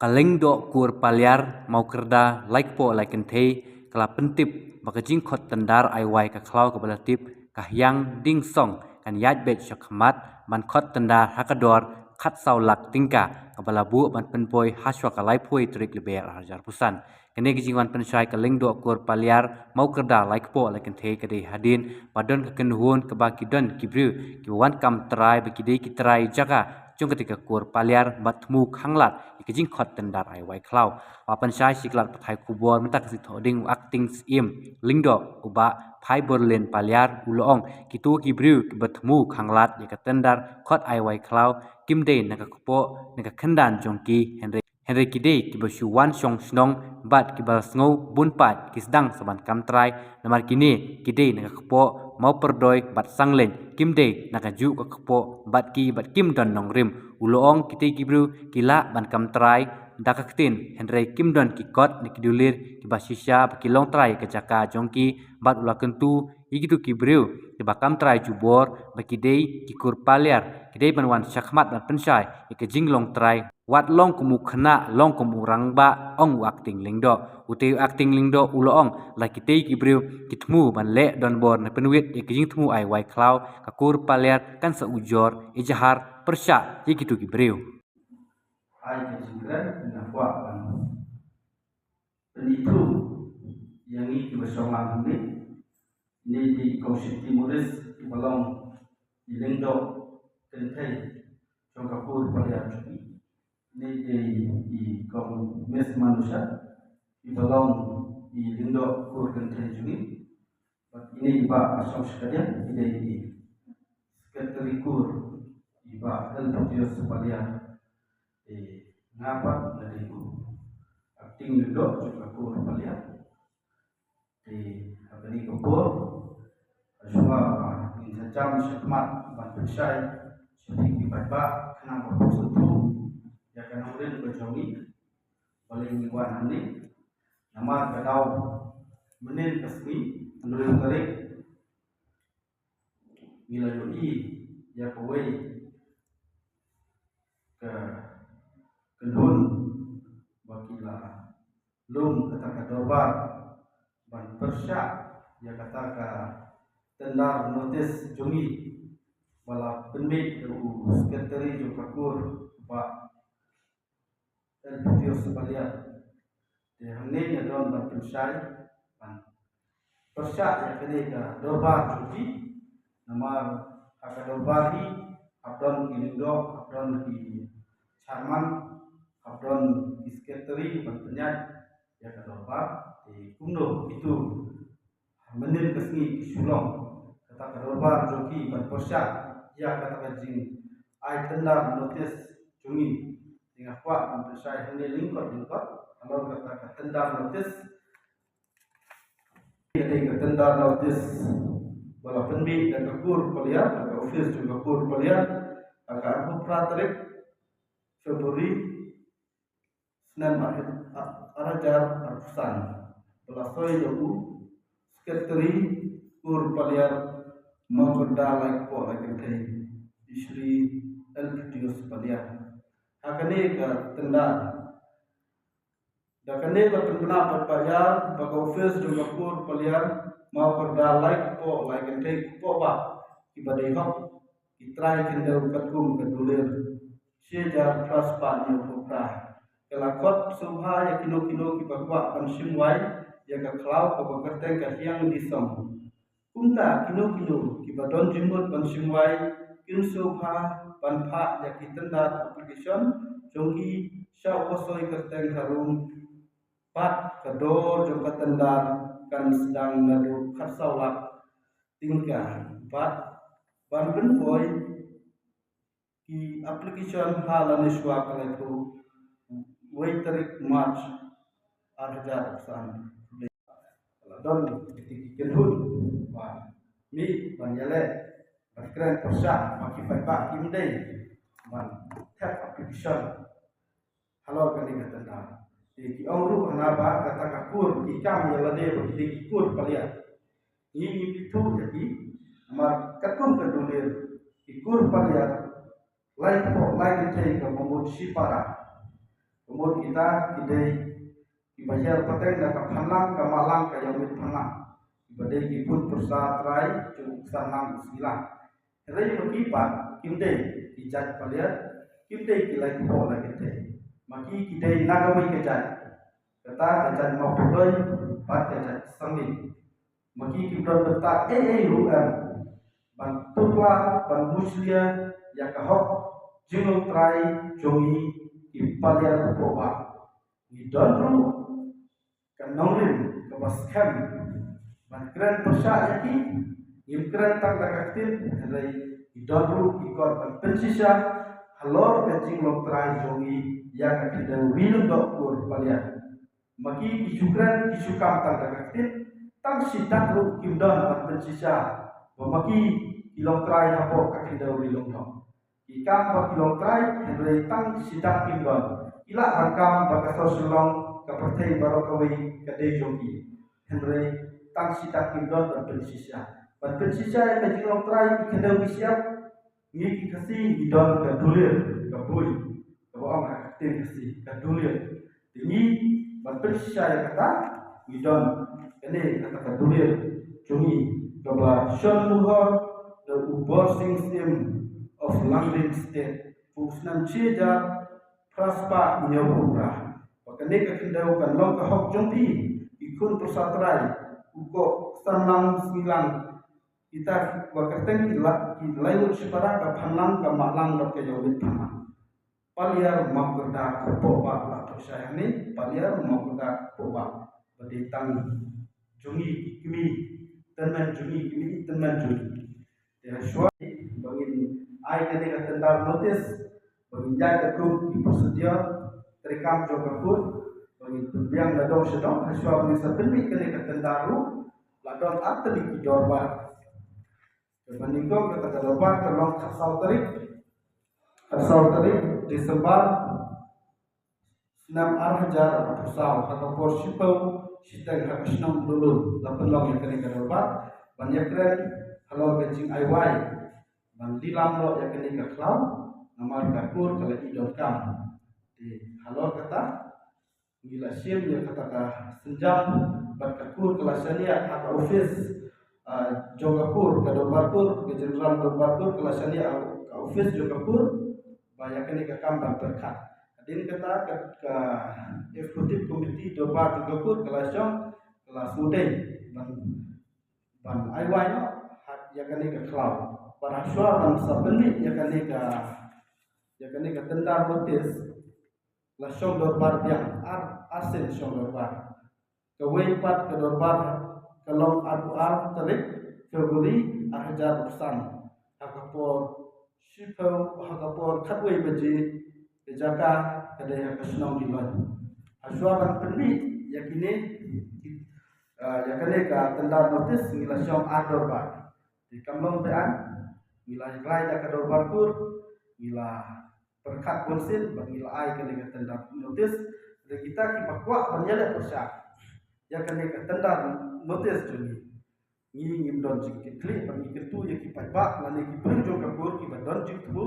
Kaleng do kur paliar mau kerda like po like ente kala pentip bakajing khot tendar ai wai ka klau ka balatip kahyang ding song kan yat bet shakmat man khot tendar hakador khat sau lak tingka kabalabu man penpoi haswa ka lai poi trik lebe hajar pusan kene gijingwan pensai kaleng do kur paliar mau kerda like po like ente kade hadin badon ka kenhun ka bakidon kibru kiwan kam trai bakide ki trai jaga chung ketika kur paliar matmu khanglat ikijing khot tendar ai wai klau apan sai siklat pathai kubor mentak si thoding acting im lingdo uba phai borlen paliar ulong kitu kibru batmu khanglat ya tendar khot ai wai klau kimde naka kupo naka khandan jongki Henry kide kibasu wan song snong bat kibal sngo bunpat kisdang saban kamtrai namar kini kide naka kupo mau perdoi bat sanglen kimde naka ju ka kupo bat kim don nong rim ulong kite kibru kila ban kamtrai dakaktin Henry kim don kikot nikidulir kibasisya bakilong trai kejaka jongki bat ulakentu igitu kibru kibakam trai jubor bakide kikur paliar kide banwan syakmat dan pensai ikejing long trai wat long kumu khna long kumu rangba ong acting lingdo ute acting lingdo ulong la kitei kibriu kitmu ban le don bor na penwit ikijing tmu ai wai klau kakur paliar kan sa ujor ijahar persya yikitu kibriu ai kejingran na kwa kan penitu yang ini bersama ini di Komisi Timuris di Balong di Lingdo Kentai Jongkapur Paliar ini di Komisi Manusia di Balong di Lingdo Kur Kentai juga ini Pak Asam sekalian ini di Sekretari Kur di Pak Elputius Paliar di ngapa dari acting Lingdo Jongkapur Paliar di Abani Kapur semua jam sekemat bersai seperti bapak kenapa itu ya karena udah berjomi paling iwan ini nama kadau menil kesmi menurut tarik bila yoi ya kowe ke kendun bakilah lum kata dobar ban persya ya kata ka tendar notis jungi wala penmit u sekretari Jongkakur Pak Elputius Paliar de hangne ya don ban pensai ban persya ya kene ka dobar jungi namar ka dobar hi abdon kilindo abdon di Charman abdon di sekretari ban penyat ya ka dobar di kundo itu menil kesni sulong kata karobar joki ban posya ya kata kajing ai tendar notis jungi dengan kuat untuk saya hendak lingkot kalau kata tendar notis jadi tendar notis wala penbi dan kakur paliar dan office juga kakur paliar akan aku pratarik Februari Senin arajar arfusan belasoi jabu sekretari kur paliar mau berdalai ko lagi teh Isri Elputius Paliar hakane ka tendar dakane ka pendapat payar baka office juga kur paliar mau berdalai ko lagi teh ko ba ibadai hok itrai kendau katkum kedulir sejar praspa ni upra kelakot subha ya kino kibakwa pansimwai ya ka klau ka bakerteng ka hiang disong kunta kino kibadon jimut pansimwai kin subha panpa ya kitendar application jongki sya wasoi kerteng harum pat kador jong katendar kan sedang ngadu kharsawak tingkah pat ban penpoi ki application halane swak letu waiterik March arja san don kenhun wa mi banyale bakran persya makipai pak kimdei man tap application halo kali katanda di auru anaba kata kakur ikam yalade di kur palia ini itu jadi amar kakum kedulir ikur palia lain kok lain tei ke membut sipara kemudian kita dibayar peteng dan kepanlang ke malang ke yang mitpanlang ibadai kipun persatrai cukup sanang silang Rai makipat kinde ijat paliat kinde kilai kubo lagi teh maki kinde nagawai kejat kata kejat mau putoi pat kejat sangli maki kibran bentak ruam ban tutla ban muslia ya kahok jenguk trai jongi ipaliat kubo ba idonru kanongrin kebaskan ban keren persa yaki imkran tang kakaktin rai idonru ikor ban pensisa halor kecing lok trai jongi ya kakida wilung dokur paliat maki kisukran kisukam tang kakaktin tang sidak lu kimdon ban pensisa maki ilok trai hapo kakida wilung dok ikam ba ilok trai rai tang sidak kimdon ila angkam bakasau sulong kapertai barokawai kadai jongi rai tang sidak kimdon ban pensisa ban pensisa yang kajilong trai ikendau bisiap ngiki kasih idon ke dulir ke bui ke bohong kakaktin kasih ke dulir ini ban pensisa yang kata idon ini kata ke dulir cungi keba Sean Luhor the bossing system of London State fusnam cija praspa nyobura wakane kakendau kan long ke hok jompi ikun persatrai uko sanlang silang kita wakarten kilai separa ka phanlang ka malang dok ke yowit thama paliar makurda kopa la to sayani paliar makurda kopa baditang jungi kimi tenan jungi kimi tenan jungi ya swai bangin ai kene ka tendar notis bangin jaga kum ki persedia rekam jogapur bangin tumbiang ladong sedong haswa bangin satembi kene ka tendaru ladong atli ki dorba Bandingkan kita kedepan terlong kasau terik disebar 6 arhajar pusau atau porsipau siteng hakasnam dulu lapan long yang kini kedepan banyak keren kalau kencing aiwai ban dilam lo yang kini kaklau namar kakur kalau idon kam di halo kata gila sim yang kata ka senjam ban kakur kelasania atau office Jogapur ke Dorbarpur ke Jenderal Dorbarpur kelasania ke office Jogapur banyak ini ke kamban terkat. Adin kata ke eksekutif komiti Dorbar Jogapur kelasong kelas mudeng ban aiwai no ya kini ke cloud. Ban aswar ban sabendi ya kini ke tendar notis kelasong Dorbar yang asen song Dorbar. Keweipat ke Dorbar kalau adu terik kebuli ahjar pesan hakapor sipau hakapor katwei baji kejaka kadaya kesnong dilan aswaran pendi yakini yakane ka tendar notis ngila syom ador ba di kamlong bean ngila rai da kador barkur ngila perkat bonsin ngila ai kane ka tendar notis de kita ki bakwa banyale persa yakane ka tendar notis juni ngi ngim don jing kli ban ngi ketu ye ki pai ba lan ki pun jo kapur ki ban don jing tu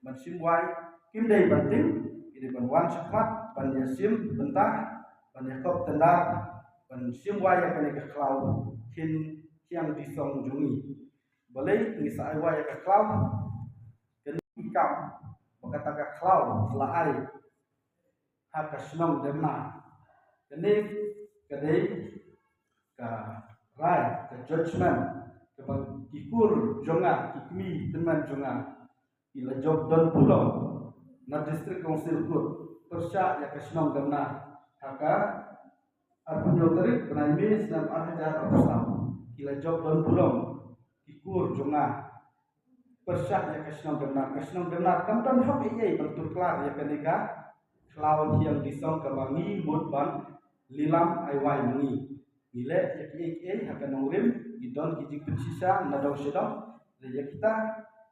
man sim wai kim dei ban tim ki ban wan sakmat ban ya sim bentah ban ya kop tendar ban sim wai ya kane ka klau hin yang disong jungi balai ngi sai wai ka klau ken ikam bakata ka klau la ai ha ka snong demna kene kadai ka rai ka judgment ka bang ikur jonga ikmi teman jonga ila job don pulau na district council kur persya ya ka snong damna haka arpunyo tarik penami senam ahjar bersam ila job don pulau ikur jonga persya ya ka snong damna kam don hok ei bentuk klar ya kenika cloud yang disong ka bangi mudban lilam aiwai mengi nile ek akan nongrim idon kijik pensisa nadong sedong ya kita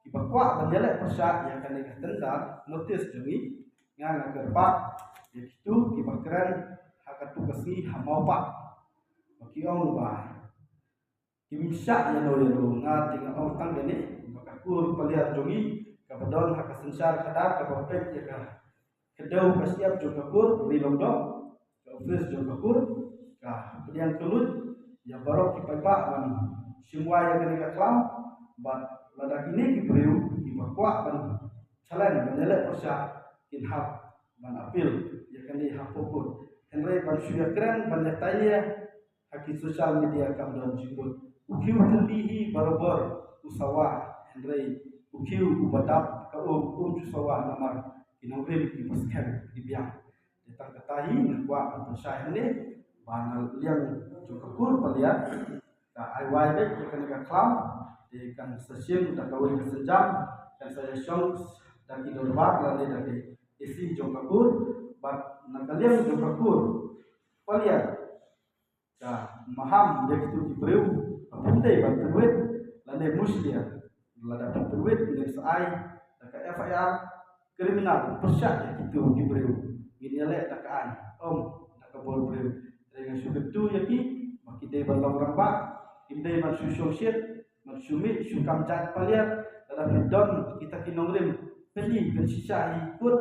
kibakwa banjale persa yang akan tendar notis jemi ngang kerpak itu kibakran hakatu kasih hamau pak baki ong ba kimsa ya no yo ngati ngong tang ini bakakur paliar jongi kabadon hakasensar kadar kabapet ya ka kedau kasiap jo kapur rilong dok ke office jo kapur ka pediang kelut ya barok ki paipa ban semua yang kini ka klam ban lada kini ki breu ki bakwa ban chalen menele persa kin hap ban apil ya kini hapokut henry ban suya keren ban tanya haki sosial media kam don jibut ukiu terlihi barobor usawa henry ukiu ubadap ka usawa namar kinongrim ki pasken ki biang tentang ketahi ngwa ban persai ini ban liang cukup peliat ka aiwai dek kan ka klam di kan stasiun da kawai ka sejam kan saya syong da ki dorbar la da ki isi jongkakur bat nakalian jongkakur peliat ka maham dek tu ki breu apundai ban tuwet la ne muslia la da tuwet ne sai da ka FIR kriminal persat itu ki breu ini le da ka ai da ka bol breu dengan sudah tu ya ki makide balong ramba inde man sosial man sumi sukam cat paliat dalam don kita kinongrim peli pensisa ikut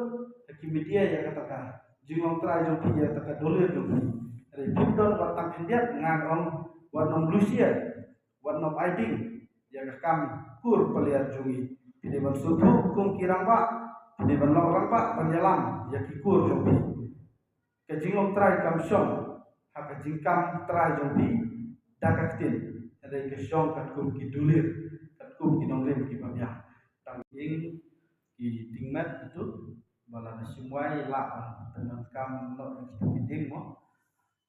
ki media ya katakan jingong trai jo ki ya taka dolir jo ki re don watang hendiat ngagong wanom lucia wanom aiding ya kam kur paliat jongi inde man sutu kum kiramba inde balong ramba panjalam ya ki kur jo ki ke jingong trai kam syong haka jingkam trai jombi dakatin ada ke syong kat kum ki dulir kat kum ki nonglim ki babya tang ing ki tingmat itu bala semua la penan kam no ki kiting mo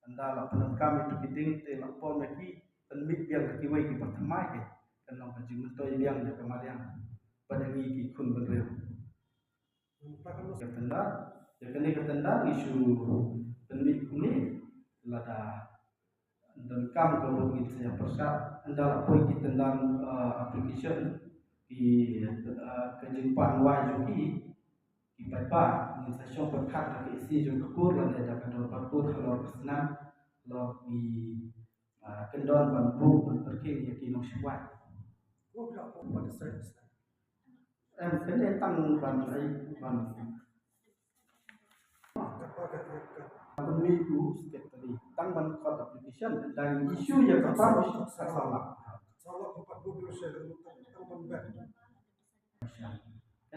anda la penan kam itu kiting te la pon ki penmit biang ki wei ki pertama ke kenong ka jing to biang ya kemarian pada ki kun benreu ketenda ya kene ketenda isu penmit ini lada dan kam kalau kita saya persat adalah poin kita tentang application di kejimpan wajuki di papa organisasi berkat ke isi juga kur dan ada kantor parkur kalau senang kalau di kendor bantu terkini yakin siwat pada saya kena tang ban pemilu sekretari tangban kod application dan isu yang pertama salah 40% tangban bank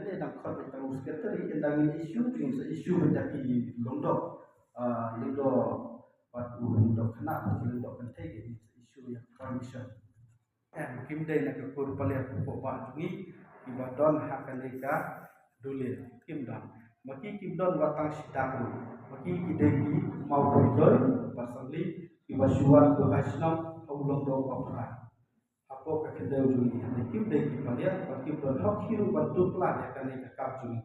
ini dan kod tang sekretari dan isu dengan isu mendaki londok londok waktu londok kena londok penting isu yang permission kim day nak kur paliat pokok jungi ibadon hakaneka dulir kim dan maki kim don watang sitaku maki kideki mau berdon pasali ibasuan do hasnam ulong do papra apo ka kedau juni ne kim deki paliat maki don hok hiru bantu plan ya kaneka kap juni